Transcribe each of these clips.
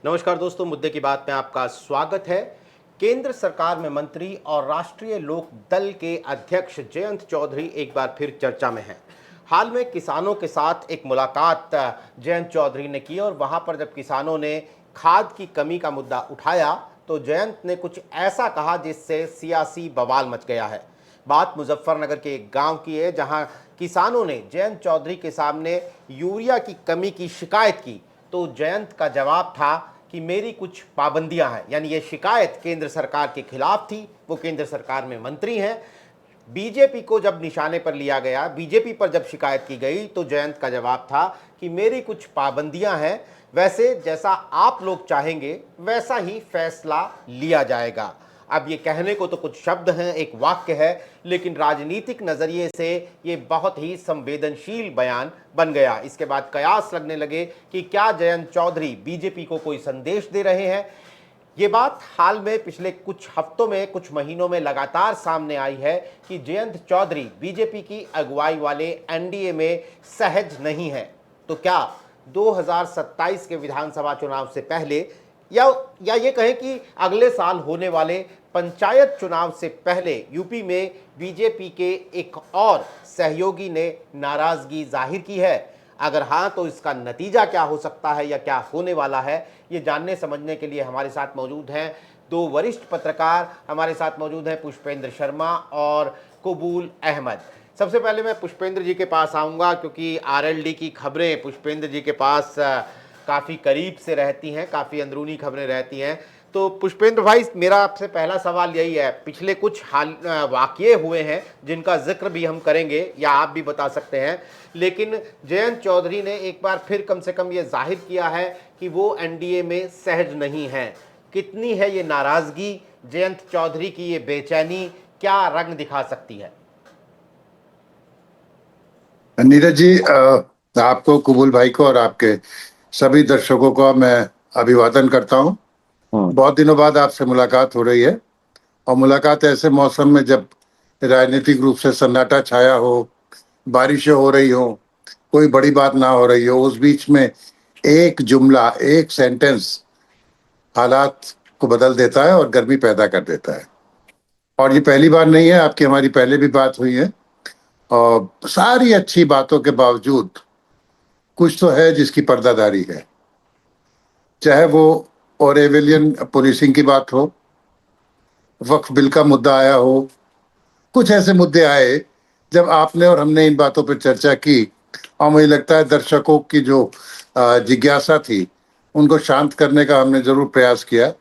नमस्कार दोस्तों, मुद्दे की बात में आपका स्वागत है। केंद्र सरकार में मंत्री और राष्ट्रीय लोक दल के अध्यक्ष जयंत चौधरी एक बार फिर चर्चा में हैं। हाल में किसानों के साथ एक मुलाकात जयंत चौधरी ने की और वहां पर जब किसानों ने खाद की कमी का मुद्दा उठाया तो जयंत ने कुछ ऐसा कहा जिससे सियासी बवाल मच गया है। बात मुजफ्फरनगर के एक गांव की है जहां किसानों ने जयंत चौधरी के सामने यूरिया की कमी की शिकायत की तो जयंत का जवाब था कि मेरी कुछ पाबंदियां हैं। यानी ये शिकायत केंद्र सरकार के खिलाफ थी, वो केंद्र सरकार में मंत्री हैं। बीजेपी को जब निशाने पर लिया गया, बीजेपी पर जब शिकायत की गई तो जयंत का जवाब था कि मेरी कुछ पाबंदियां हैं, वैसे जैसा आप लोग चाहेंगे वैसा ही फैसला लिया जाएगा। अब ये कहने को तो कुछ शब्द हैं, एक वाक्य है, लेकिन राजनीतिक नजरिए से ये बहुत ही संवेदनशील बयान बन गया। इसके बाद कयास लगने लगे कि क्या जयंत चौधरी बीजेपी को कोई संदेश दे रहे हैं। ये बात हाल में पिछले कुछ हफ्तों में, कुछ महीनों में लगातार सामने आई है कि जयंत चौधरी बीजेपी की अगुवाई वाले एनडीए में सहज नहीं है। तो क्या 2027 के विधानसभा चुनाव से पहले या ये कहें कि अगले साल होने वाले पंचायत चुनाव से पहले यूपी में बीजेपी के एक और सहयोगी ने नाराजगी जाहिर की है? अगर हाँ तो इसका नतीजा क्या हो सकता है या क्या होने वाला है, ये जानने समझने के लिए हमारे साथ मौजूद हैं दो वरिष्ठ पत्रकार। हमारे साथ मौजूद हैं पुष्पेंद्र शर्मा और कबूल अहमद। सबसे पहले मैं पुष्पेंद्र जी के पास आऊँगा क्योंकि आरएलडी की खबरें पुष्पेंद्र जी के पास काफ़ी करीब से रहती हैं, काफ़ी अंदरूनी खबरें रहती हैं। तो पुष्पेंद्र भाई, मेरा आपसे पहला सवाल यही है, पिछले कुछ हाल वाक़ये हुए हैं जिनका जिक्र भी हम करेंगे या आप भी बता सकते हैं, लेकिन जयंत चौधरी ने एक बार फिर कम से कम ये जाहिर किया है कि वो एनडीए में सहज नहीं है। कितनी है ये नाराज़गी, जयंत चौधरी की ये बेचैनी क्या रंग दिखा सकती है? नीरज जी, आपको, कबूल भाई को और आपके सभी दर्शकों को मैं अभिवादन करता हूं। बहुत दिनों बाद आपसे मुलाकात हो रही है और मुलाकात ऐसे मौसम में जब राजनीतिक रूप से सन्नाटा छाया हो, बारिशें हो रही हो, कोई बड़ी बात ना हो रही हो, उस बीच में एक जुमला, एक सेंटेंस हालात को बदल देता है और गर्मी पैदा कर देता है। और ये पहली बार नहीं है, आपकी हमारी पहले भी बात हुई है और सारी अच्छी बातों के बावजूद कुछ तो है जिसकी पर्दादारी है। चाहे वो ओरेविलियन पुलिसिंग की बात हो, वक्फ बिल का मुद्दा आया हो, कुछ ऐसे मुद्दे आए जब आपने और हमने इन बातों पर चर्चा की और मुझे लगता है दर्शकों की जो जिज्ञासा थी उनको शांत करने का हमने जरूर प्रयास किया।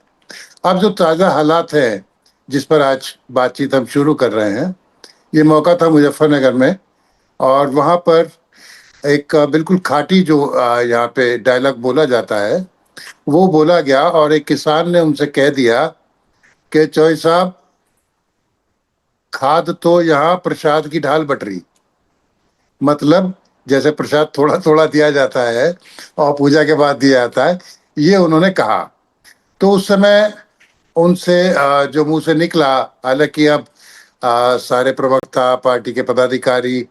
अब जो ताज़ा हालात हैं जिस पर आज बातचीत हम शुरू कर रहे हैं, ये मौका था मुजफ्फरनगर में और वहाँ पर एक बिल्कुल खाटी जो यहाँ पे डायलॉग बोला जाता है वो बोला गया और एक किसान ने उनसे कह दिया कि चौधरी साहब, खाद तो यहाँ प्रसाद की ढाल बट रही। मतलब जैसे प्रसाद थोड़ा थोड़ा दिया जाता है और पूजा के बाद दिया जाता है, ये उन्होंने कहा। तो उस समय उनसे जो मुंह से निकला, हालांकि अब सारे प्रवक्ता, पार्टी के पदाधिकारी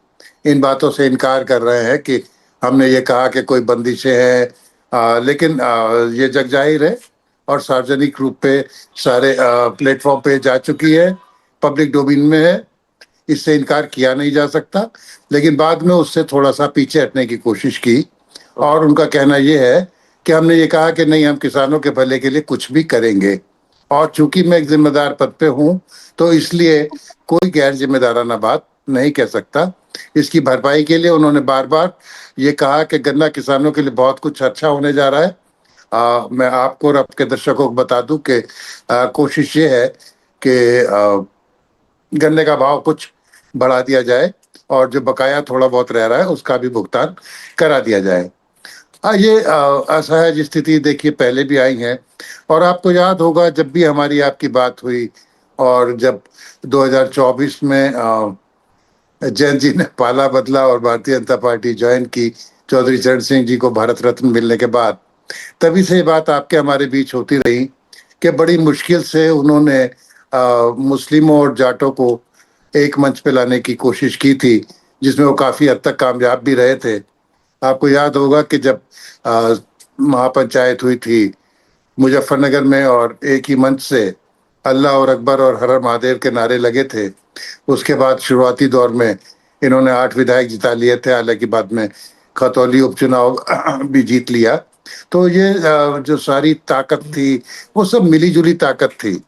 इन बातों से इनकार कर रहे हैं कि हमने ये कहा कि कोई बंदिशें हैं, लेकिन ये जग जाहिर है और सार्वजनिक रूप पे सारे प्लेटफॉर्म पे जा चुकी है, पब्लिक डोमेन में है, इससे इनकार किया नहीं जा सकता। लेकिन बाद में उससे थोड़ा सा पीछे हटने की कोशिश की और उनका कहना ये है कि हमने ये कहा कि नहीं, हम किसानों के भले के लिए कुछ भी करेंगे और चूंकि मैं एक जिम्मेदार पद पे हूँ तो इसलिए कोई गैर जिम्मेदाराना बात नहीं कह सकता। इसकी भरपाई के लिए उन्होंने बार बार ये कहा कि गन्ना किसानों के लिए बहुत कुछ अच्छा होने जा रहा है। मैं आपको और आपके दर्शकों को बता दूं कि कोशिश ये है कि गन्ने का भाव कुछ बढ़ा दिया जाए और जो बकाया थोड़ा बहुत रह रहा है उसका भी भुगतान करा दिया जाए। ये असहज स्थिति देखिए पहले भी आई है और आपको याद होगा जब भी हमारी आपकी बात हुई और जब 2024 में जैन जी ने पाला बदला और भारतीय जनता पार्टी ज्वाइन की, चौधरी चरण सिंह जी को भारत रत्न मिलने के बाद, तभी से ये बात आपके हमारे बीच होती रही कि बड़ी मुश्किल से उन्होंने मुस्लिमों और जाटों को एक मंच पे लाने की कोशिश की थी, जिसमें वो काफी हद तक कामयाब भी रहे थे। आपको याद होगा कि जब महापंचायत हुई थी मुजफ्फरनगर में और एक ही मंच से अल्लाह और अकबर और हर हर महादेव के नारे लगे थे। उसके बाद शुरुआती दौर में इन्होंने 8 विधायक जिता लिए थे, हालांकि बाद में खतौली उपचुनाव भी जीत लिया। तो ये जो सारी ताकत थी वो सब मिली जुली ताकत थी।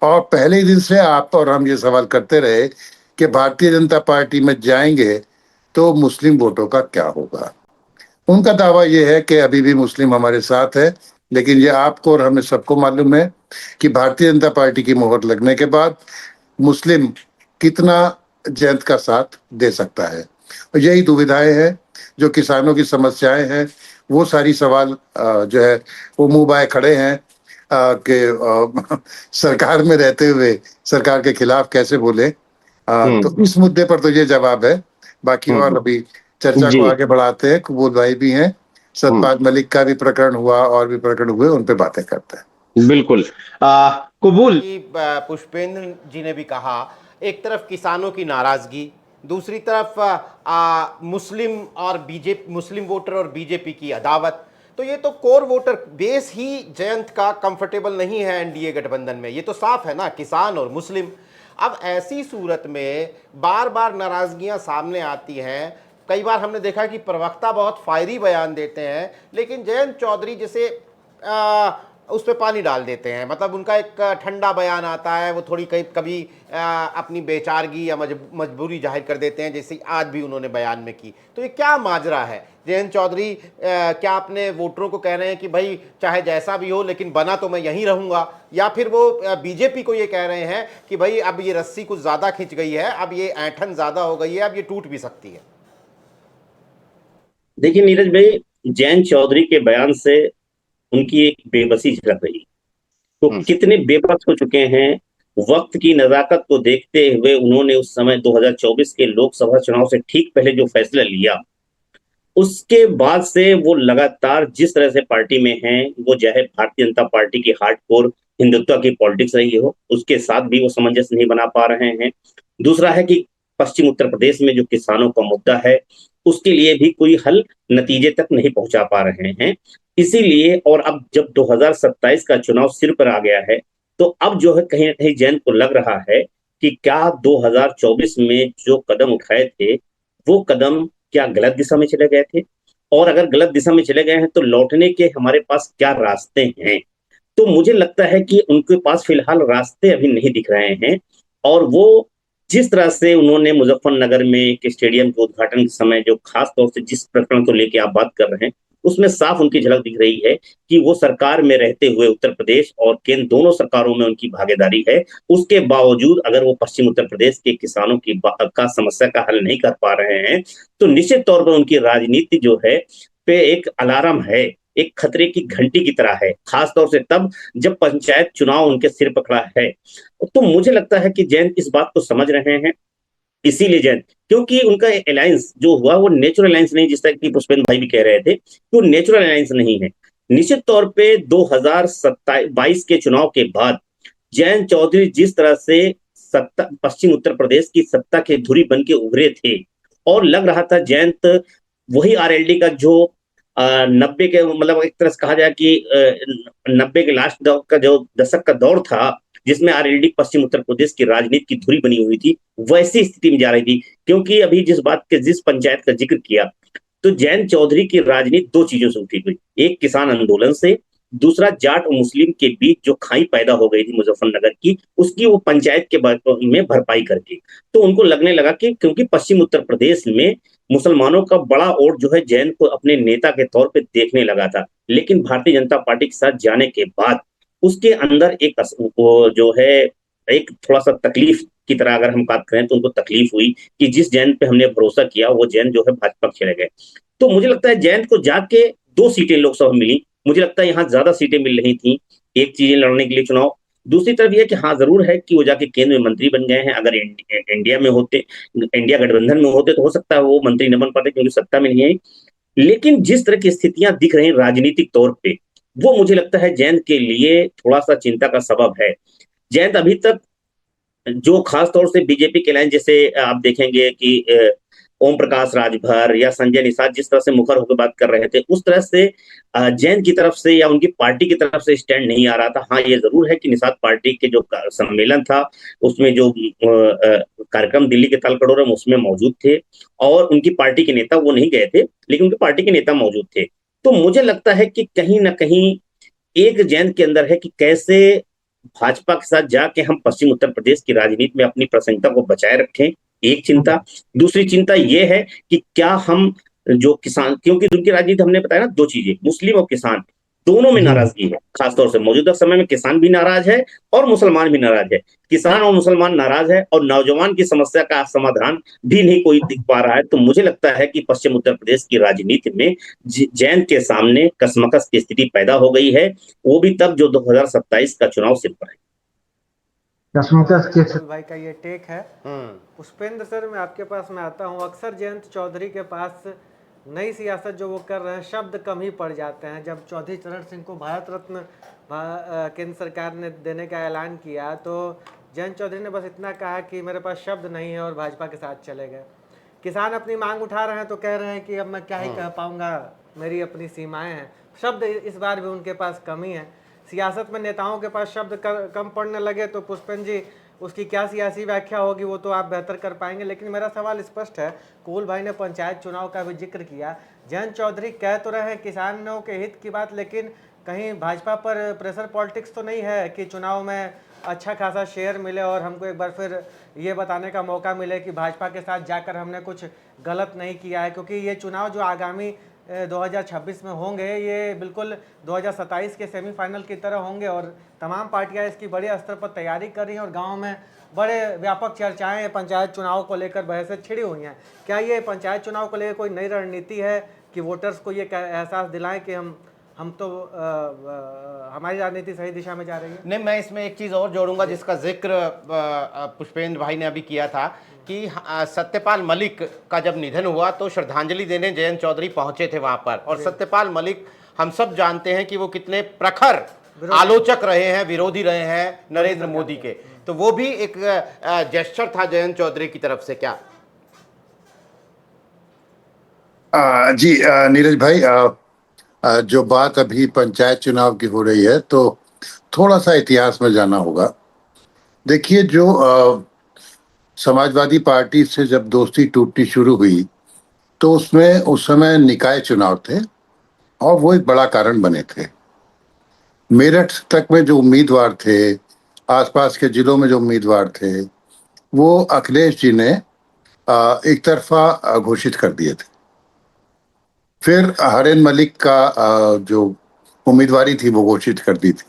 और पहले ही दिन से आप और हम ये सवाल करते रहे कि भारतीय जनता पार्टी में जाएंगे तो मुस्लिम वोटों का क्या होगा। उनका दावा यह है कि अभी भी मुस्लिम हमारे साथ है, लेकिन ये आपको और हमें सबको मालूम है कि भारतीय जनता पार्टी की मोहर लगने के बाद मुस्लिम कितना जयंत का साथ दे सकता है। और यही दुविधाएं हैं, जो किसानों की समस्याएं हैं, वो सारी सवाल जो है वो मुंह बाए खड़े हैं कि सरकार में रहते हुए सरकार के खिलाफ कैसे बोले। तो इस मुद्दे पर तो ये जवाब है। बाकी और अभी चर्चा जी। को आगे बढ़ाते हैं, कबूल भाई भी हैं, सतपाल मलिक का भी प्रकरण हुआ और भी प्रकरण हुए, उन पे बातें करते हैं। बिल्कुल। कबूल। पुष्पेंद्र जी ने भी कहा, एक तरफ किसानों की नाराजगी, दूसरी तरफ मुस्लिम और बीजेपी, मुस्लिम वोटर और बीजेपी की अदावत। तो ये तो कोर वोटर बेस ही जयंत का कंफर्टेबल नहीं है एनडीए गठबंधन में, ये तो साफ है ना, किसान और मुस्लिम। अब ऐसी सूरत में बार बार नाराजगियां सामने आती हैं। कई बार हमने देखा कि प्रवक्ता बहुत फायरी बयान देते हैं, लेकिन जयंत चौधरी जैसे उस पर पानी डाल देते हैं। मतलब उनका एक ठंडा बयान आता है, वो थोड़ी कभी अपनी बेचारगी या मजबूरी जाहिर कर देते हैं, जैसे आज भी उन्होंने बयान में की। तो ये क्या माजरा है? जयंत चौधरी क्या अपने वोटरों को कह रहे हैं कि भाई चाहे जैसा भी हो लेकिन बना तो मैं यहीं रहूंगा, या फिर वो बीजेपी को ये कह रहे हैं कि भाई अब ये रस्सी कुछ ज्यादा खिंच गई है, अब ये ऐंठन ज्यादा हो गई है, अब ये टूट भी सकती है? देखिए नीरज भाई, जयंत चौधरी के बयान से उनकी एक बेबसी झलक रही। तो कितने बेबस हो चुके हैं। वक्त की नजाकत को देखते हुए उन्होंने उस समय 2024 के लोकसभा चुनाव से ठीक पहले जो फैसला लिया, उसके बाद से वो लगातार जिस तरह से पार्टी में हैं, वो चाहे भारतीय जनता पार्टी की हार्डकोर हिंदुत्व की पॉलिटिक्स रही हो, उसके साथ भी वो सामंजस्य नहीं बना पा रहे हैं। दूसरा है कि पश्चिम उत्तर प्रदेश में जो किसानों का मुद्दा है, उसके लिए भी कोई हल नतीजे तक नहीं पहुंचा पा रहे हैं। इसीलिए और अब जब 2027 का चुनाव सिर पर आ गया है, तो अब जो है कहीं ना कहीं जैन को लग रहा है कि क्या 2024 में जो कदम उठाए थे, वो कदम क्या गलत दिशा में चले गए थे, और अगर गलत दिशा में चले गए हैं तो लौटने के हमारे पास क्या रास्ते हैं। तो मुझे लगता है कि उनके पास फिलहाल रास्ते अभी नहीं दिख रहे हैं। और वो जिस तरह से उन्होंने मुजफ्फरनगर में एक स्टेडियम के उद्घाटन के समय जो खास तौर से जिस प्रकरण को लेकर आप बात कर रहे हैं, उसमें साफ उनकी झलक दिख रही है कि वो सरकार में रहते हुए उत्तर प्रदेश और केंद्र दोनों सरकारों में उनकी भागीदारी है। उसके बावजूद अगर वो पश्चिम उत्तर प्रदेश के किसानों की का समस्या का हल नहीं कर पा रहे हैं, तो निश्चित तौर पर उनकी राजनीति जो है पे एक अलार्म है, एक खतरे की घंटी की तरह है, खासतौर से तब जब पंचायत चुनाव उनके सिर पकड़ा है। तो मुझे लगता है कि जयंत इस बात को समझ रहे हैं। इसीलिए जयंत, क्योंकि उनका अलायंस जो हुआ वो नेचुरल अलायंस नहीं, जिस तरह की पुष्पेंद्र भाई भी कह रहे थे कि वो नेचुरल अलायंस नहीं है। निश्चित तौर पे 2022 के चुनाव के बाद जयंत चौधरी जिस तरह से सत्ता पश्चिम उत्तर प्रदेश की सत्ता के धुरी बन के उभरे थे, और लग रहा था जयंत वही आरएलडी का जो 90 के, मतलब एक तरह से कहा जाए कि 90 के लास्ट दौर का जो दशक का दौर था, जिसमें आरएलडी पश्चिम उत्तर प्रदेश की राजनीति की धुरी बनी हुई थी, वैसी स्थिति में जा रही थी। क्योंकि अभी जिस पंचायत का जिक्र किया, तो जयंत चौधरी की राजनीति दो चीजों से उठी हुई, एक किसान आंदोलन से, दूसरा जाट और मुस्लिम के बीच जो खाई पैदा हो गई थी मुजफ्फरनगर की, उसकी वो पंचायत के में भरपाई करके। तो उनको लगने लगा कि क्योंकि पश्चिम उत्तर प्रदेश में मुसलमानों का बड़ा वोट जो है जैन को अपने नेता के तौर पे देखने लगा था, लेकिन भारतीय जनता पार्टी के साथ जाने के बाद उसके अंदर एक वो जो है एक थोड़ा सा तकलीफ की तरह अगर हम बात करें तो उनको तकलीफ हुई कि जिस जैन पे हमने भरोसा किया वो जैन जो है भाजपा चले गए। तो मुझे लगता है जैन को जाके 2 सीटें लोकसभा मिली, मुझे लगता है यहाँ ज्यादा सीटें मिल रही थी एक चीजें लड़ने के लिए चुनाव। दूसरी तरफ यह कि हाँ जरूर है कि वो जाके केंद्र में मंत्री बन गए हैं। अगर इंडिया में होते, इंडिया गठबंधन में होते, तो हो सकता है वो मंत्री न बन पाते क्योंकि सत्ता में नहीं है। लेकिन जिस तरह की स्थितियां दिख रही राजनीतिक तौर पे, वो मुझे लगता है जयंत के लिए थोड़ा सा चिंता का सबब है। जयंत अभी तक जो खास तौर से बीजेपी के लाइन, जैसे आप देखेंगे कि ओम प्रकाश राजभर या संजय निषाद जिस तरह से मुखर होकर बात कर रहे थे, उस तरह से जैन की तरफ से या उनकी पार्टी की तरफ से स्टैंड नहीं आ रहा था। हाँ, ये जरूर है कि निषाद पार्टी के जो सम्मेलन था, उसमें जो कार्यक्रम दिल्ली के तालकटोरा में उसमें मौजूद थे, और उनकी पार्टी के नेता वो नहीं गए थे, लेकिन उनकी पार्टी के नेता मौजूद थे। तो मुझे लगता है कि कहीं ना कहीं एक जैन के अंदर है कि कैसे भाजपा के साथ जाके हम पश्चिम उत्तर प्रदेश की राजनीति में अपनी प्रासंगिकता को बचाए रखें, एक चिंता। दूसरी चिंता यह है कि क्या हम जो किसान, क्योंकि उनकी राजनीति हमने बताया ना, दो चीजें, मुस्लिम और किसान, दोनों में नाराजगी है। खासतौर से मौजूदा समय में किसान भी नाराज है और मुसलमान भी नाराज है। किसान और मुसलमान नाराज है और नौजवान की समस्या का समाधान भी नहीं कोई दिख पा रहा है। तो मुझे लगता है कि पश्चिम उत्तर प्रदेश की राजनीति में जैन के सामने कसमकस की स्थिति पैदा हो गई है, वो भी तब जो 2027 का चुनाव सिर पर है। भाई का ये टेक है। पुष्पेंद्र सर, मैं आपके पास में आता हूँ। अक्सर जयंत चौधरी के पास नई सियासत जो वो कर रहे हैं, शब्द कम ही पड़ जाते हैं। जब चौधरी चरण सिंह को भारत रत्न केंद्र सरकार ने देने का ऐलान किया, तो जयंत चौधरी ने बस इतना कहा कि मेरे पास शब्द नहीं है, और भाजपा के साथ चले गए। किसान अपनी मांग उठा रहे हैं तो कह रहे हैं कि अब मैं क्या ही कह पाऊंगा, मेरी अपनी सीमाएं हैं। शब्द इस बार भी उनके पास कमी है। सियासत में नेताओं के पास शब्द कम पड़ने लगे तो पुष्पेंद्र जी, उसकी क्या सियासी व्याख्या होगी वो तो आप बेहतर कर पाएंगे। लेकिन मेरा सवाल स्पष्ट है। कुल भाई ने पंचायत चुनाव का भी जिक्र किया। जयंत चौधरी कह तो रहे हैं किसानों के हित की बात, लेकिन कहीं भाजपा पर प्रेशर पॉलिटिक्स तो नहीं है कि चुनाव में अच्छा खासा शेयर मिले और हमको एक बार फिर ये बताने का मौका मिले कि भाजपा के साथ जाकर हमने कुछ गलत नहीं किया है? क्योंकि ये चुनाव जो आगामी 2026 में होंगे, ये बिल्कुल 2027 के सेमीफाइनल की तरह होंगे, और तमाम पार्टियां इसकी बड़े स्तर पर तैयारी कर रही हैं, और गांव में बड़े व्यापक चर्चाएं पंचायत चुनाव को लेकर बहसें छिड़ी हुई हैं। क्या ये पंचायत चुनाव को लेकर कोई नई रणनीति है कि वोटर्स को ये एहसास दिलाएं कि हम तो हमारी राजनीति सही दिशा में जा रही है? नहीं, मैं इसमें एक चीज़ और जोड़ूंगा जिसका जिक्र पुष्पेंद्र भाई ने अभी किया था कि सत्यपाल मलिक का जब निधन हुआ तो श्रद्धांजलि देने जयंत चौधरी पहुंचे थे वहां पर। और सत्यपाल मलिक हम सब जानते हैं कि वो कितने प्रखर आलोचक रहे हैं, विरोधी रहे हैं नरेंद्र मोदी के। तो वो भी एक जेस्चर था जयंत चौधरी की तरफ से क्या? जी नीरज भाई, जो बात अभी पंचायत चुनाव की हो रही है, तो थोड़ा सा इतिहास में जाना होगा। देखिए, जो समाजवादी पार्टी से जब दोस्ती टूटनी शुरू हुई तो उसमें उस समय निकाय चुनाव थे और वो एक बड़ा कारण बने थे। मेरठ तक में जो उम्मीदवार थे, आसपास के जिलों में जो उम्मीदवार थे, वो अखिलेश जी ने एक तरफा घोषित कर दिए थे। फिर हरेन मलिक का जो उम्मीदवारी थी वो घोषित कर दी थी।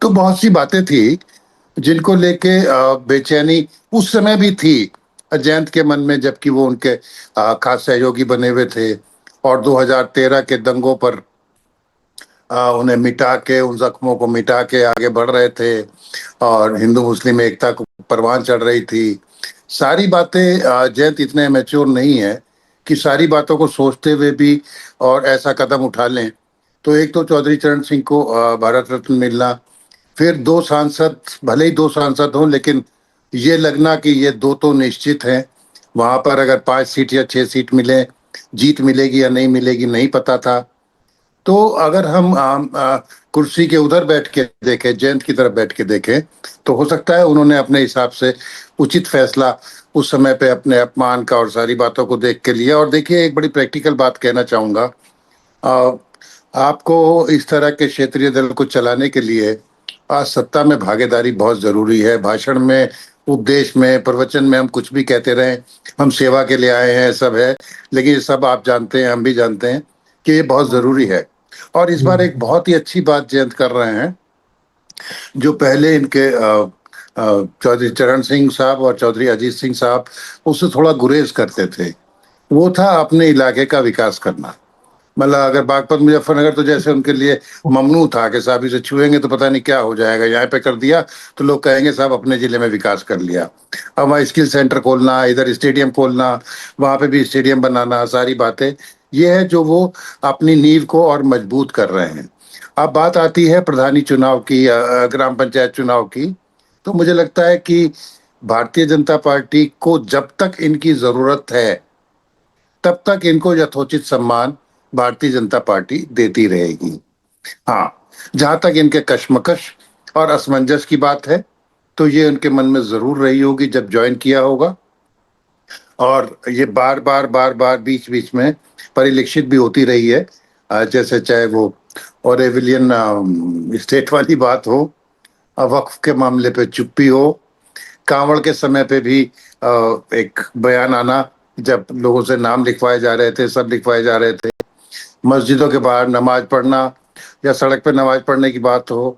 तो बहुत सी बातें थी जिनको लेके बेचैनी उस समय भी थी जयंत के मन में, जबकि वो उनके खास सहयोगी बने हुए थे और 2013 के दंगों पर उन्हें मिटा के, उन जख्मों को मिटा के आगे बढ़ रहे थे और हिंदू मुस्लिम एकता को परवान चढ़ रही थी। सारी बातें जयंत इतने मैच्योर नहीं है कि सारी बातों को सोचते हुए भी और ऐसा कदम उठा लें। तो एक तो चौधरी चरण सिंह को भारत रत्न मिलना, फिर 2 सांसद, भले ही 2 सांसद हों, लेकिन ये लगना कि ये 2 तो निश्चित हैं। वहां पर अगर 5 सीट या 6 सीट मिले, जीत मिलेगी या नहीं मिलेगी नहीं पता था। तो अगर हम कुर्सी के उधर बैठ के देखें, जयंत की तरफ बैठ के देखें, तो हो सकता है उन्होंने अपने हिसाब से उचित फैसला उस समय पे अपने अपमान का और सारी बातों को देख के लिया। और देखिए, एक बड़ी प्रैक्टिकल बात कहना चाहूँगा, आपको इस तरह के क्षेत्रीय दल को चलाने के लिए आज सत्ता में भागीदारी बहुत ज़रूरी है। भाषण में, उपदेश में, प्रवचन में हम कुछ भी कहते रहें, हम सेवा के लिए आए हैं, सब है, लेकिन ये सब आप जानते हैं, हम भी जानते हैं कि ये बहुत ज़रूरी है। और इस बार एक बहुत ही अच्छी बात जयंत कर रहे हैं, जो पहले इनके चौधरी चरण सिंह साहब और चौधरी अजीत सिंह साहब उससे थोड़ा गुरेज करते थे, वो था अपने इलाके का विकास करना। मतलब अगर बागपत मुजफ्फरनगर तो जैसे उनके लिए ममनू था कि साहब इसे छुएंगे तो पता नहीं क्या हो जाएगा, यहाँ पे कर दिया तो लोग कहेंगे साहब अपने जिले में विकास कर लिया। अब वहाँ स्किल सेंटर खोलना, इधर स्टेडियम खोलना, वहाँ पे भी स्टेडियम बनाना, सारी बातें ये है जो वो अपनी नींव को और मजबूत कर रहे हैं। अब बात आती है प्रधानी चुनाव की, ग्राम पंचायत चुनाव की। तो मुझे लगता है कि भारतीय जनता पार्टी को जब तक इनकी जरूरत है तब तक इनको यथोचित सम्मान भारतीय जनता पार्टी देती रहेगी। हाँ, जहां तक इनके कश्मकश और असमंजस की बात है तो ये उनके मन में जरूर रही होगी जब ज्वाइन किया होगा, और ये बार बार बीच बीच में परिलक्षित भी होती रही है। जैसे चाहे वो ओरेविलियन स्टेट वाली बात हो, वक्फ के मामले पे चुप्पी हो, कांवड़ के समय पे भी एक बयान आना जब लोगों से नाम लिखवाए जा रहे थे, सब लिखवाए जा रहे थे, मस्जिदों के बाहर नमाज पढ़ना या सड़क पे नमाज पढ़ने की बात हो,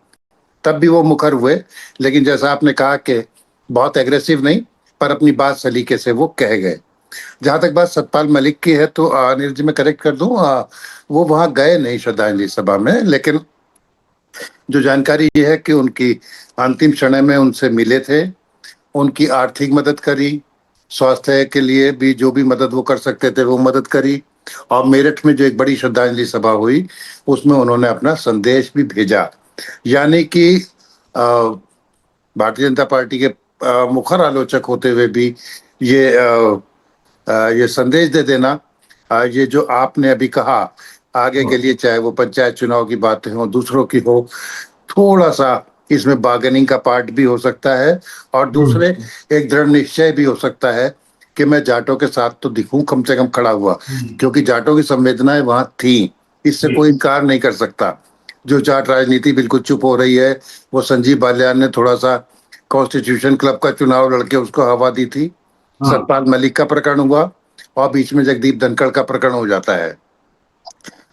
तब भी वो मुखर हुए। लेकिन जैसा आपने कहा कि बहुत एग्रेसिव नहीं, पर अपनी बात सलीके से वो कह गए। जहां तक बात सतपाल मलिक की है तो नीरज जी मैं करेक्ट कर दूं, वो वहां गए नहीं श्रद्धांजलि सभा में, लेकिन जो जानकारी ये है कि उनकी अंतिम क्षण में उनसे मिले थे, उनकी आर्थिक मदद करी, स्वास्थ्य के लिए भी जो भी मदद वो कर सकते थे वो मदद करी, और मेरठ में जो एक बड़ी श्रद्धांजलि सभा हुई उसमें उन्होंने अपना संदेश भी भेजा। यानी कि भारतीय जनता पार्टी के मुखर आलोचक होते हुए भी ये संदेश दे देना, ये जो आपने अभी कहा आगे के लिए, चाहे वो पंचायत चुनाव की बातें हो दूसरों की हो, थोड़ा सा इसमें बार्गेनिंग का पार्ट भी हो सकता है, और दूसरे एक दृढ़ निश्चय भी हो सकता है कि मैं जाटों के साथ तो दिखूं कम से कम खड़ा हुआ, क्योंकि जाटों की संवेदनाएं वहां थी, इससे कोई इनकार नहीं कर सकता। जो जाट राजनीति बिल्कुल चुप हो रही है, वो संजीव बालियान ने थोड़ा सा कॉन्स्टिट्यूशन क्लब का चुनाव लड़के उसको हवा दी थी, सतपाल मलिक का प्रकरण हुआ, और बीच में जगदीप धनखड़ का प्रकरण हो जाता है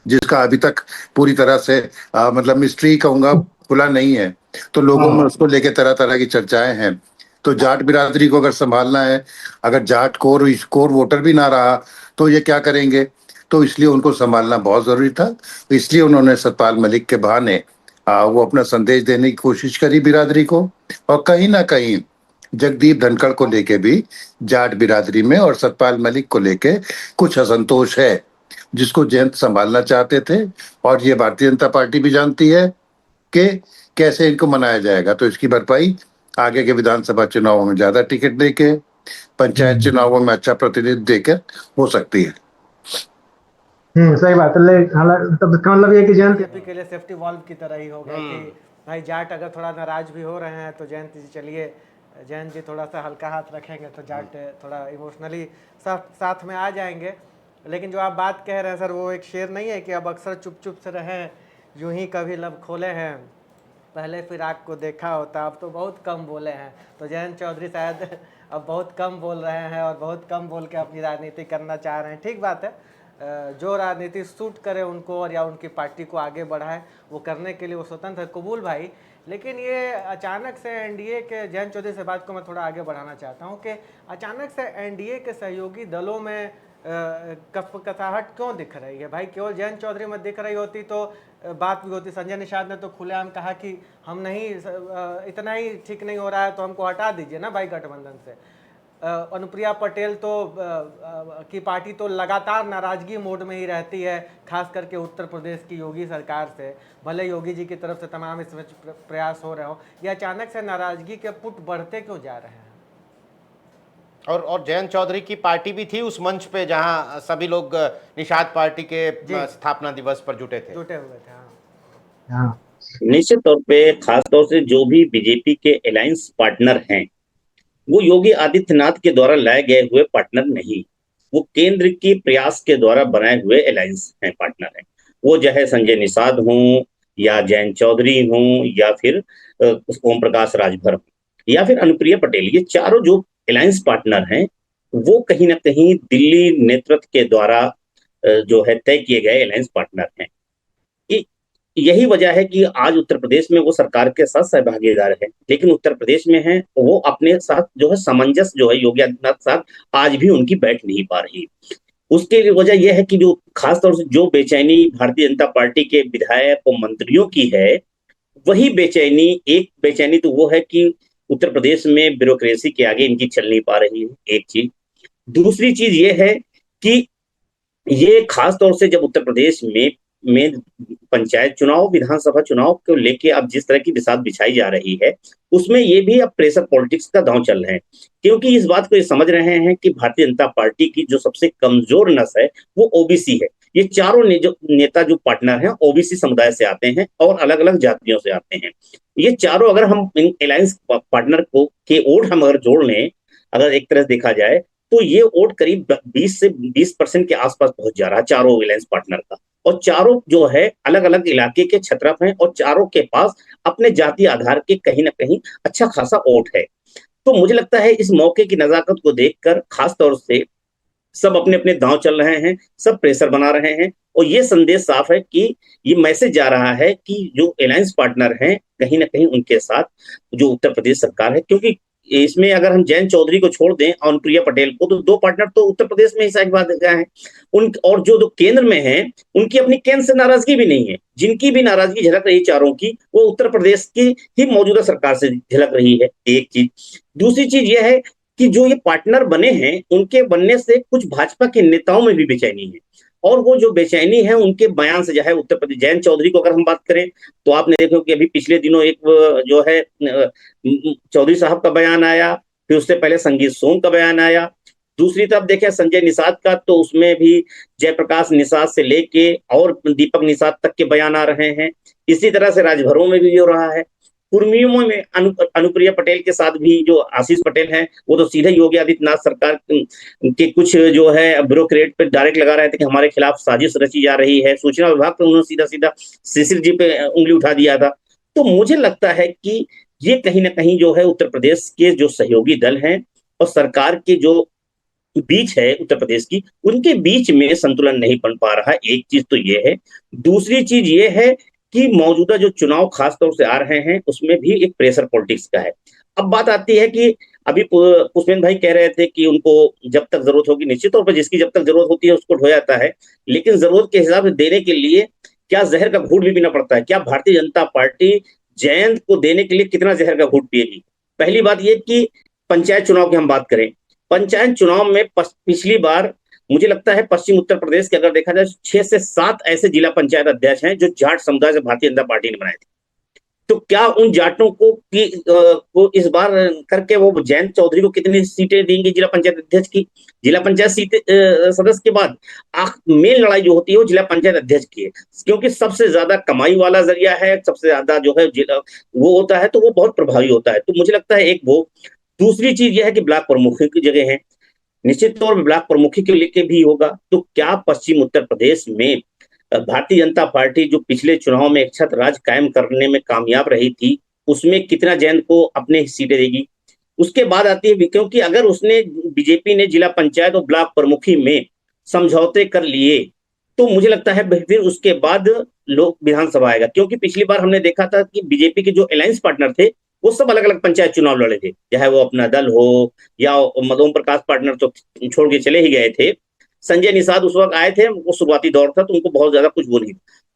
जिसका अभी तक पूरी तरह से मतलब मिस्ट्री कहूंगा खुला नहीं है, तो लोगों में उसको लेके तरह तरह की चर्चाएं हैं। तो जाट बिरादरी को अगर संभालना है, अगर जाट कोर वोटर भी ना रहा तो ये क्या करेंगे, तो इसलिए उनको संभालना बहुत जरूरी था। इसलिए उन्होंने सतपाल मलिक के बहाने वो अपना संदेश देने की कोशिश करी बिरादरी को, और कहीं ना कहीं जगदीप धनखड़ को लेके भी जाट बिरादरी में और सतपाल मलिक को लेके कुछ असंतोष है, जिसको जयंत संभालना चाहते थे, और ये भारतीय जनता पार्टी भी जानती है कि कैसे इनको मनाया जाएगा। तो इसकी भरपाई आगे के विधानसभा चुनावों में ज्यादा टिकट देके, पंचायत चुनावों में अच्छा प्रतिनिधित्व देकर हो सकती है। सही बात है। तब इसका मतलब ये कि जयंत बीजेपी के लिए सेफ्टी वॉल्व की तरह ही होगा कि भाई जाट अगर थोड़ा नाराज भी हो रहे हैं तो जयंत जी चलिए, जयंत जी थोड़ा सा हल्का हाथ रखेंगे तो जाट थोड़ा इमोशनली साथ में आ जाएंगे। लेकिन जो आप बात कह रहे हैं सर, वो एक शेर नहीं है कि अब अक्सर चुप चुप से रहें, यूं ही कभी लब खोले हैं, पहले फिराक को देखा होता, अब तो बहुत कम बोले हैं। तो जयंत चौधरी शायद अब बहुत कम बोल रहे हैं और बहुत कम बोल के अपनी राजनीति करना चाह रहे हैं। ठीक बात है, जो राजनीति सूट करे उनको और या उनकी पार्टी को आगे बढ़ाए वो करने के लिए वो स्वतंत्र है, कबूल भाई। लेकिन ये अचानक से एनडीए के, जयंत चौधरी से बात को मैं थोड़ा आगे बढ़ाना चाहता हूँ कि अचानक से एनडीए के सहयोगी दलों में कसाहट क्यों दिख रही है भाई? केवल जयंत चौधरी में दिख रही होती तो बात भी होती। संजय निषाद ने तो खुलेआम कहा कि हम नहीं, इतना ही ठीक नहीं हो रहा है तो हमको हटा दीजिए ना भाई गठबंधन से। अनुप्रिया पटेल तो की पार्टी तो लगातार नाराजगी मोड में ही रहती है, खास करके उत्तर प्रदेश की योगी सरकार से। भले योगी जी की तरफ से तमाम इसमें प्रयास हो रहे हो, ये अचानक से नाराजगी के पुट बढ़ते क्यों जा रहे हैं? और जयंत चौधरी की पार्टी भी थी उस मंच पे जहां सभी लोग निषाद पार्टी के स्थापना दिवस पर जुटे हुए थे। हाँ, निश्चित तौर पे खास तौर से जो भी बीजेपी के अलायंस पार्टनर हैं वो योगी आदित्यनाथ के द्वारा लाए गए हुए पार्टनर नहीं, वो केंद्र की प्रयास के द्वारा बनाए हुए अलायंस हैं, पार्टनर हैं। वो चाहे संजय निषाद हों या जयंत चौधरी हों या फिर ओम प्रकाश राजभर हों या फिर अनुप्रिया पटेल, ये चारों जो अलायंस पार्टनर हैं वो कहीं ना कहीं दिल्ली नेतृत्व के द्वारा जो है तय किए गए अलायंस पार्टनर हैं। यही वजह है कि आज उत्तर प्रदेश में वो सरकार के साथ सहभागीदार है, लेकिन उत्तर प्रदेश में है वो अपने साथ जो है सामंजस्य जो है योगी आदित्यनाथ साथ आज भी उनकी बैठ नहीं पा रही। उसके लिए वजह यह है कि जो खासतौर से जो बेचैनी भारतीय जनता पार्टी के विधायक और मंत्रियों की है, वही बेचैनी, एक बेचैनी तो वो है कि उत्तर प्रदेश में ब्यूरोक्रेसी के आगे इनकी चल नहीं पा रही है, एक चीज। दूसरी चीज ये है कि ये खासतौर से जब उत्तर प्रदेश में में पंचायत चुनाव, विधानसभा चुनाव को लेके अब जिस तरह की बिसात बिछाई जा रही है, उसमें ये भी अब प्रेशर पॉलिटिक्स का दांव चल रहे हैं, क्योंकि इस बात को ये समझ रहे हैं कि भारतीय जनता पार्टी की जो सबसे कमजोर नस है वो ओबीसी है। ये चारों नेता जो पार्टनर हैं ओबीसी समुदाय से आते हैं और अलग अलग जातियों से आते हैं। ये चारों अगर हम इन अलायंस पार्टनर को के वोट हम अगर जोड़ लें, अगर एक तरह से देखा जाए तो ये वोट करीब 20 से 20% के आसपास पहुंच जा रहा है चारों अलायंस पार्टनर का। और चारों जो है अलग अलग इलाके के छत्रप हैं और चारों के पास अपने जातीय आधार के कहीं ना कहीं अच्छा खासा वोट है। तो मुझे लगता है इस मौके की नजाकत को देखकर खास तौर से सब अपने अपने दांव चल रहे हैं, सब प्रेशर बना रहे हैं और ये संदेश साफ है कि ये मैसेज जा रहा है कि जो अलायंस पार्टनर हैं कहीं ना कहीं उनके साथ जो उत्तर प्रदेश सरकार है, क्योंकि इसमें अगर हम जयंत चौधरी को छोड़ दें और अनुप्रिया पटेल को, तो दो पार्टनर तो उत्तर प्रदेश में ही शायद बात हैं उन, और जो केंद्र में हैं उनकी अपनी केंद्र से नाराजगी भी नहीं है। जिनकी भी नाराजगी झलक रही चारों की, वो उत्तर प्रदेश की ही मौजूदा सरकार से झलक रही है, एक चीज। दूसरी चीज यह है कि जो ये पार्टनर बने हैं उनके बनने से कुछ भाजपा के नेताओं में भी बेचैनी है, और वो जो बेचैनी है उनके बयान से जो है उत्तर प्रदेश। जयंत चौधरी को अगर हम बात करें तो आपने देखो कि अभी पिछले दिनों एक जो है चौधरी साहब का बयान आया, फिर उससे पहले संगीत सोम का बयान आया। दूसरी तरफ देखें संजय निषाद का, तो उसमें भी जयप्रकाश निषाद से लेके और दीपक निषाद तक के बयान आ रहे हैं। इसी तरह से राजभरों में भी हो रहा है। कुर्मियों में अनुप्रिया पटेल के साथ भी जो आशीष पटेल हैं वो तो सीधे योगी आदित्यनाथ सरकार के कुछ जो है ब्यूरोक्रेट पे डायरेक्ट लगा रहे थे कि हमारे खिलाफ साजिश रची जा रही है। सूचना विभाग पे उन्होंने सीधा सीधा शिशिर जी पे उंगली उठा दिया था। तो मुझे लगता है कि ये कहीं ना कहीं जो है उत्तर प्रदेश के जो सहयोगी दल हैं और सरकार के जो बीच है उत्तर प्रदेश की, उनके बीच में संतुलन नहीं बन पा रहा। एक चीज तो ये है। दूसरी चीज ये है कि मौजूदा जो चुनाव खास तौर से आ रहे हैं उसमें भी एक प्रेशर पॉलिटिक्स का है। अब बात आती है कि अभी पुष्पेंद्र भाई कह रहे थे कि उनको जब तक जरूरत होगी, निश्चित तौर पर जिसकी जब तक जरूरत होती है उसको ढोया जाता है, लेकिन जरूरत के हिसाब से देने के लिए क्या जहर का घूंट भी पीना पड़ता है? क्या भारतीय जनता पार्टी जयंत को देने के लिए कितना जहर का घूंट पिएगी? पहली बात यह कि पंचायत चुनाव की हम बात करें, पंचायत चुनाव में पिछली बार मुझे लगता है पश्चिम उत्तर प्रदेश के अगर देखा जाए 6 से 7 ऐसे जिला पंचायत अध्यक्ष हैं जो जाट समुदाय से भारतीय जनता पार्टी ने बनाए थे। तो क्या उन जाटों को इस बार करके वो जयंत चौधरी को कितनी सीटें देंगे जिला पंचायत अध्यक्ष की? जिला पंचायत सीट सदस्य के बाद मेन लड़ाई जो होती है वो जिला पंचायत अध्यक्ष की है, क्योंकि सबसे ज्यादा कमाई वाला जरिया है, सबसे ज्यादा जो है वो होता है, तो वो बहुत प्रभावी होता है। तो मुझे लगता है एक वो। दूसरी चीज यह है कि ब्लॉक प्रमुखों की जगह है, निश्चित तौर पर ब्लॉक प्रमुखी के लेके भी होगा। तो क्या पश्चिम उत्तर प्रदेश में भारतीय जनता पार्टी जो पिछले चुनाव में एक छत्र राज कायम करने में कामयाब रही थी, उसमें कितना जयंत को अपने सीटें देगी? उसके बाद आती है, क्योंकि अगर उसने बीजेपी ने जिला पंचायत और ब्लॉक प्रमुखी में समझौते कर लिए तो मुझे लगता है फिर उसके बाद लोक विधानसभा आएगा। क्योंकि पिछली बार हमने देखा था कि बीजेपी के जो अलायंस पार्टनर थे वो सब अलग अलग पंचायत चुनाव लड़े थे, चाहे वो अपना दल हो या ओम प्रकाश पार्टनर तो छोड़ के चले ही गए थे। संजय निषाद उस वक्त आए थे, वो शुरुआती दौर था तो उनको बहुत ज्यादा कुछ वो नहीं।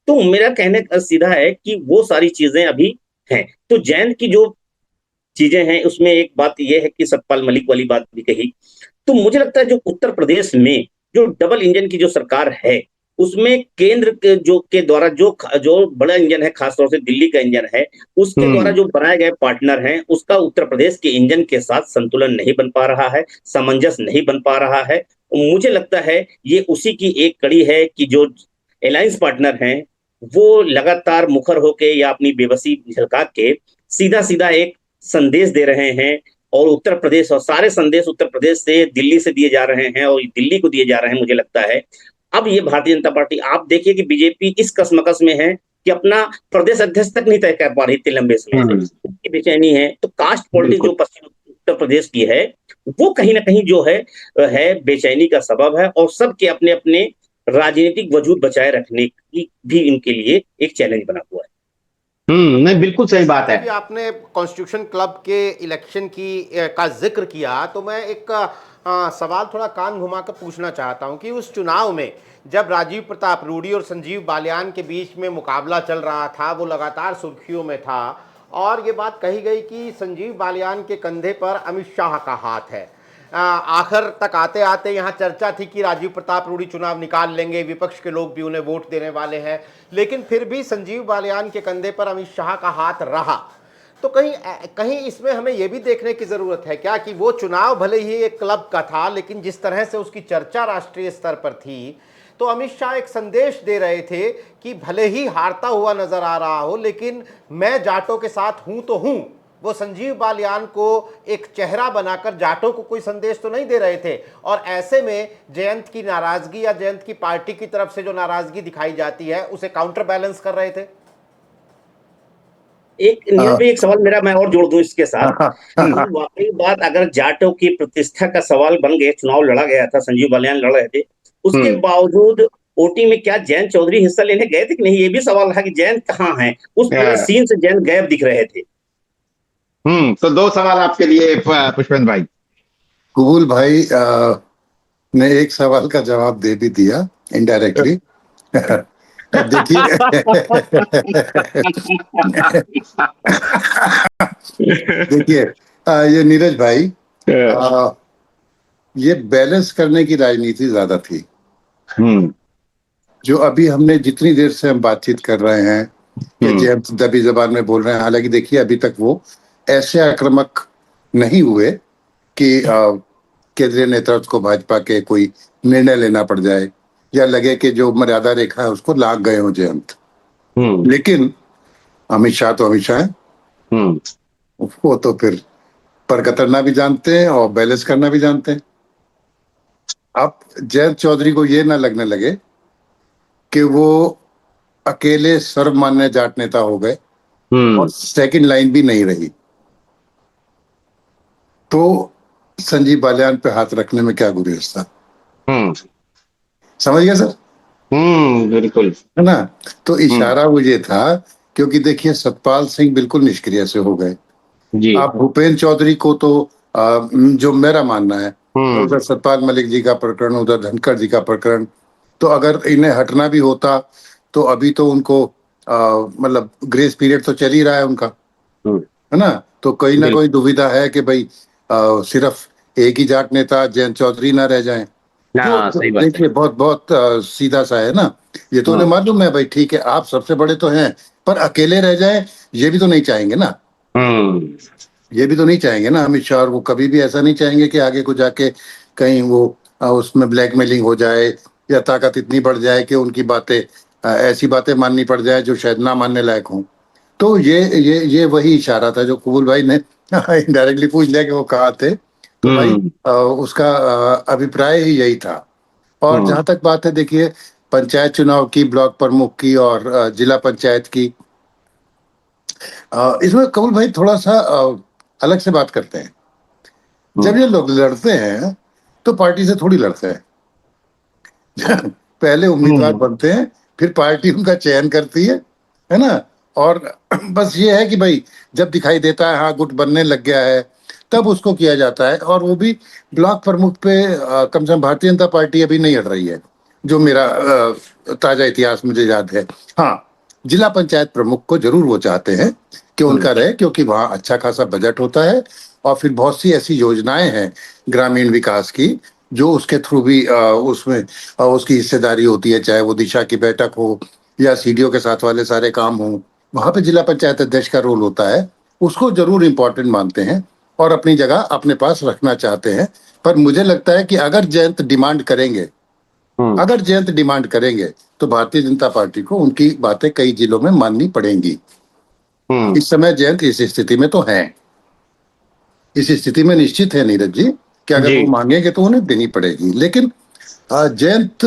तो मेरा कहने का सीधा है कि वो सारी चीजें अभी हैं। तो जयंत की जो चीजें हैं उसमें एक बात यह है कि सतपाल मलिक वाली बात भी कही। तो मुझे लगता है जो उत्तर प्रदेश में जो डबल इंजन की जो सरकार है उसमें केंद्र के द्वारा जो बड़ा इंजन है, खासतौर से दिल्ली का इंजन है, उसके द्वारा जो बनाए गए पार्टनर हैं उसका उत्तर प्रदेश के इंजन के साथ संतुलन नहीं बन पा रहा है, सामंजस्य नहीं बन पा रहा है। मुझे लगता है ये उसी की एक कड़ी है कि जो अलायंस पार्टनर हैं वो लगातार मुखर होके या अपनी बेबसी झलका के सीधा सीधा एक संदेश दे रहे हैं, और उत्तर प्रदेश और सारे संदेश उत्तर प्रदेश से दिल्ली से दिए जा रहे हैं और दिल्ली को दिए जा रहे हैं। मुझे लगता है अब ये भारतीय जनता पार्टी, आप देखिए कि बीजेपी इस कसमकस में है कि अपना प्रदेश अध्यक्ष तक नहीं तय कर पा रही इतने लंबे समय से, बेचैनी है। तो कास्ट पॉलिटिक्स जो पश्चिम उत्तर प्रदेश की है वो कहीं ना कहीं जो है बेचैनी का सबब है, और सबके अपने अपने राजनीतिक वजूद बचाए रखने की भी इनके लिए एक चैलेंज बना हुआ है। नहीं, बिल्कुल सही बात है। आपने कॉन्स्टिट्यूशन क्लब के इलेक्शन का जिक्र किया तो मैं एक सवाल थोड़ा कान घुमा कर पूछना चाहता हूं कि उस चुनाव में जब राजीव प्रताप रूडी और संजीव बालियान के बीच में मुकाबला चल रहा था, वो लगातार सुर्खियों में था और ये बात कही गई कि संजीव बालियान के कंधे पर अमित शाह का हाथ है। आखिर तक आते आते यहाँ चर्चा थी कि राजीव प्रताप रूडी चुनाव निकाल लेंगे, विपक्ष के लोग भी उन्हें वोट देने वाले हैं, लेकिन फिर भी संजीव बालियान के कंधे पर अमित शाह का हाथ रहा। तो कहीं कहीं इसमें हमें यह भी देखने की जरूरत है क्या कि वो चुनाव भले ही एक क्लब का था, लेकिन जिस तरह से उसकी चर्चा राष्ट्रीय स्तर पर थी, तो अमित शाह एक संदेश दे रहे थे कि भले ही हारता हुआ नजर आ रहा हो, लेकिन मैं जाटों के साथ हूं तो हूं। वो संजीव बालियान को एक चेहरा बनाकर जाटों को कोई संदेश तो नहीं दे रहे थे, और ऐसे में जयंत की नाराजगी या जयंत की पार्टी की तरफ से जो नाराजगी दिखाई जाती है उसे काउंटर बैलेंस कर रहे थे। एक सवाल मेरा मैं और जोड़ दूं इसके साथ। वाकई बात, अगर जाटों की प्रतिष्ठा का सवाल बन गया, चुनाव लड़ा गया था, संजीव बालियान लड़ रहे थे, उसके बावजूद ओटी में क्या जयंत चौधरी हिस्सा लेने गए थे कि नहीं, ये भी सवाल था कि जयंत कहाँ है। उस पूरे सीन से जयंत गायब दिख रहे थे। तो दो सवाल आपके लिए पुष्पेंद्र भाई। कुबुल भाई ने एक सवाल का जवाब दे भी दिया इनडायरेक्टली। देखिए देखिए ये नीरज भाई, ये बैलेंस करने की राजनीति ज्यादा थी। जो अभी हमने जितनी देर से हम बातचीत कर रहे हैं, ये जयंत दबी जबान में बोल रहे हैं, हालांकि देखिए अभी तक वो ऐसे आक्रामक नहीं हुए कि केंद्रीय नेतृत्व को भाजपा के कोई निर्णय लेना पड़ जाए या लगे कि जो मर्यादा रेखा है उसको लांघ गए हो जयंत। लेकिन अमित शाह तो अमित शाह है, वो तो फिर पर कतरना भी जानते हैं और बैलेंस करना भी जानते हैं। अब जयंत चौधरी को ये ना लगने लगे कि वो अकेले सर्वमान्य जाट नेता हो गए और सेकंड लाइन भी नहीं रही, तो संजीव बालियान पे हाथ रखने में क्या गुरेज था। समझ गया सर? बिल्कुल, है ना। तो इशारा वो ये था, क्योंकि देखिए सतपाल सिंह बिल्कुल निष्क्रिय से हो गए जी। आप भूपेंद्र चौधरी को तो जो मेरा मानना है, उधर सतपाल मलिक जी का प्रकरण, उधर धनखड़ जी का प्रकरण, तो अगर इन्हें हटना भी होता तो अभी तो उनको मतलब ग्रेस पीरियड तो चल ही रहा है उनका, है ना। तो कोई ना कोई दुविधा है कि भाई सिर्फ एक ही जाट नेता जयंत चौधरी ना रह जाएं। तो देखिए बहुत बहुत सीधा सा है ना, ये तो उन्हें मालूम है भाई, ठीक है आप सबसे बड़े तो हैं, पर अकेले रह जाएं ये भी तो नहीं चाहेंगे ना। ये भी तो नहीं चाहेंगे ना अमित शाह, और वो कभी भी ऐसा नहीं चाहेंगे कि आगे को जाके कहीं वो उसमें ब्लैकमेलिंग हो जाए या ताकत इतनी बढ़ जाए कि उनकी बातें ऐसी बातें माननी पड़ जाए जो शायद ना मानने लायक हों। तो ये वही इशारा था जो कुबुल भाई ने इनडायरेक्टली पूछ लिया कि वो कहाँ थे, तो भाई उसका अभिप्राय ही यही था। और जहां तक बात है देखिए पंचायत चुनाव की, ब्लॉक प्रमुख की और जिला पंचायत की, इसमें कबूल भाई थोड़ा सा अलग से बात करते हैं। जब ये लोग लड़ते हैं तो पार्टी से थोड़ी लड़ते हैं पहले उम्मीदवार बनते हैं, फिर पार्टी उनका चयन करती है ना। और बस ये है कि भाई जब दिखाई देता है हाँ गुट बनने लग गया है, तब उसको किया जाता है। और वो भी ब्लॉक प्रमुख पे कम से कम भारतीय जनता पार्टी अभी नहीं हट रही है, जो मेरा ताजा इतिहास मुझे याद है। हाँ, जिला पंचायत प्रमुख को जरूर वो चाहते हैं कि उनका रहे, क्योंकि वहाँ अच्छा खासा बजट होता है और फिर बहुत सी ऐसी योजनाएं हैं ग्रामीण विकास की जो उसके थ्रू भी उसमें उसकी हिस्सेदारी होती है, चाहे वो दिशा की बैठक हो या सीडीओ के साथ वाले सारे काम हो, वहां पे जिला पंचायत अध्यक्ष का रोल होता है। उसको जरूर इंपॉर्टेंट मानते हैं और अपनी जगह अपने पास रखना चाहते हैं। पर मुझे लगता है कि अगर जयंत डिमांड करेंगे तो भारतीय जनता पार्टी को उनकी बातें कई जिलों में माननी पड़ेंगी। इस समय जयंत इस स्थिति में तो है, इस स्थिति में निश्चित है नीरज जी कि अगर वो मांगेंगे तो उन्हें देनी पड़ेगी। लेकिन जयंत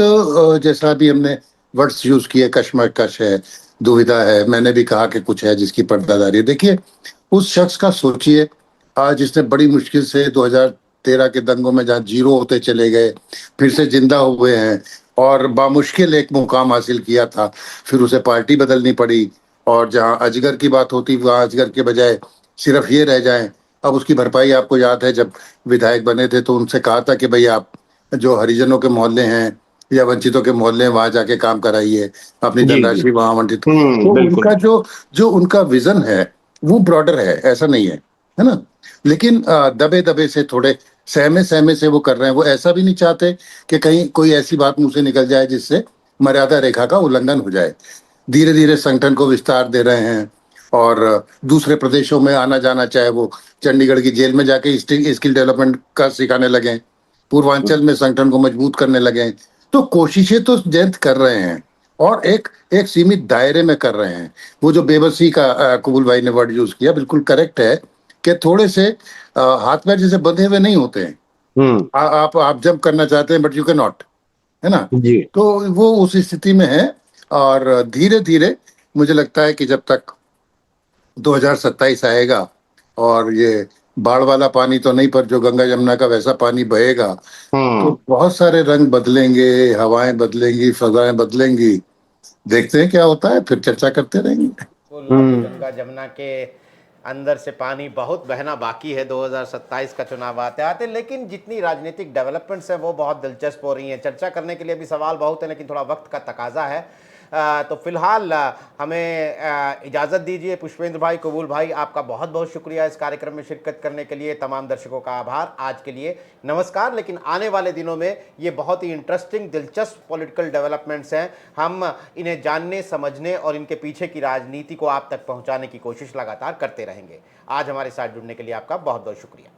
जैसा भी हमने वर्ड्स यूज किए, कशमकश है, दुविधा है, मैंने भी कहा कि कुछ है जिसकी पर्दादारी। देखिए उस शख्स का सोचिए जिसने बड़ी मुश्किल से 2013 के दंगों में जहाँ जीरो होते चले गए, फिर से जिंदा हुए हैं और बामुश्किल एक मुकाम हासिल किया था, फिर उसे पार्टी बदलनी पड़ी और जहाँ अजगर की बात होती वहाँ अजगर के बजाय सिर्फ ये रह जाए। अब उसकी भरपाई आपको याद है, जब विधायक बने थे तो उनसे कहा था कि भाई आप जो हरिजनों के मोहल्ले हैं या वंचितों के मोहल्ले हैं वहां जाके काम कराइए, अपनी धनराशि वहां आवंटित। तो उनका जो उनका विजन है वो ब्रॉडर है, ऐसा नहीं है, है ना। लेकिन दबे दबे से थोड़े सहमे सहमे से वो कर रहे हैं। वो ऐसा भी नहीं चाहते कि कहीं कोई ऐसी बात मुंह से निकल जाए जिससे मर्यादा रेखा का उल्लंघन हो जाए। धीरे धीरे संगठन को विस्तार दे रहे हैं और दूसरे प्रदेशों में आना जाना, चाहे वो चंडीगढ़ की जेल में जाके स्किल डेवलपमेंट का सिखाने लगे, पूर्वांचल में संगठन को मजबूत करने लगे। तो कोशिशें तो जयंत कर रहे हैं और एक एक सीमित दायरे में कर रहे हैं। वो जो बेबसी का कबूल भाई ने वर्ड यूज किया, बिल्कुल करेक्ट है कि थोड़े से हाथ पैर जैसे बंधे हुए नहीं होते हैं। आप जंप करना चाहते हैं बट यू कैन नॉट, है ना। जी। तो वो उस स्थिति में है और धीरे धीरे मुझे लगता है कि जब तक 2027 आएगा और ये बाढ़ वाला पानी तो नहीं, पर जो गंगा यमुना का वैसा पानी बहेगा, तो बहुत सारे रंग बदलेंगे, हवाएं बदलेंगी, फजाएं बदलेंगी। देखते हैं क्या होता है, फिर चर्चा करते रहेंगे। अभी गंगा जमुना के अंदर से पानी बहुत बहना बाकी है। 2027 का चुनाव आते आते, लेकिन जितनी राजनीतिक डेवलपमेंट्स है वो बहुत दिलचस्प हो रही हैं। चर्चा करने के लिए भी सवाल बहुत है, लेकिन थोड़ा वक्त का तकाजा है। तो फिलहाल हमें इजाज़त दीजिए। पुष्पेंद्र भाई, कबूल भाई, आपका बहुत बहुत शुक्रिया इस कार्यक्रम में शिरकत करने के लिए। तमाम दर्शकों का आभार। आज के लिए नमस्कार। लेकिन आने वाले दिनों में ये बहुत ही इंटरेस्टिंग, दिलचस्प पॉलिटिकल डेवलपमेंट्स हैं। हम इन्हें जानने, समझने और इनके पीछे की राजनीति को आप तक पहुंचाने की कोशिश लगातार करते रहेंगे। आज हमारे साथ जुड़ने के लिए आपका बहुत बहुत शुक्रिया।